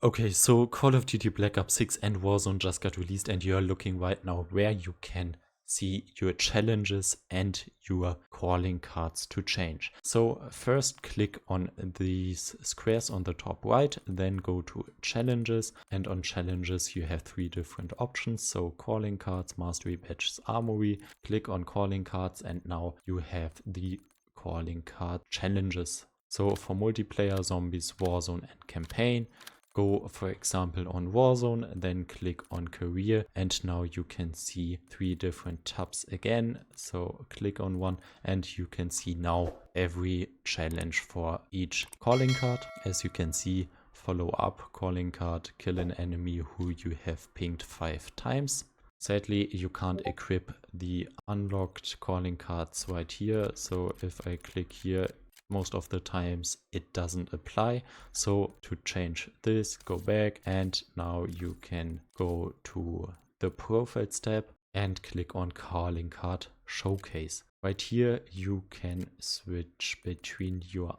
Okay, so Call of Duty Black Ops 6 and Warzone just got released, and you're looking right now where you can see your challenges and your calling cards to change. So first click on these squares on the top right, then go to challenges, and on challenges you have three different options. So calling cards, mastery badges, armory. Click on calling cards and now you have the calling card challenges. So for multiplayer, zombies, Warzone and campaign, go for example on Warzone, then click on career, and now you can see three different tabs again. So click on one and you can see now every challenge for each calling card. As you can see, follow up calling card, kill an enemy who you have pinged 5 times. Sadly, you can't equip the unlocked calling cards right here. So if I click here, most of the times it doesn't apply. So to change this, go back, and now you can go to the profiles tab and click on calling card showcase. Right here you can switch between your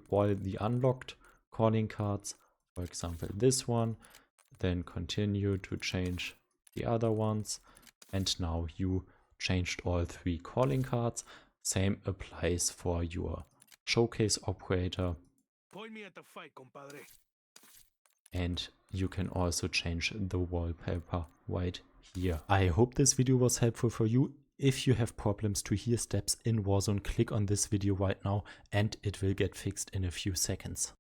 all the unlocked calling cards, for example this one, then continue to change the other ones, and now you changed all three calling cards. Same applies for your showcase operator, Point me at the fight, compadre. and you can also change the wallpaper right here. I hope this video was helpful for you. If you have problems to hear steps in Warzone, click on this video right now and it will get fixed in a few seconds.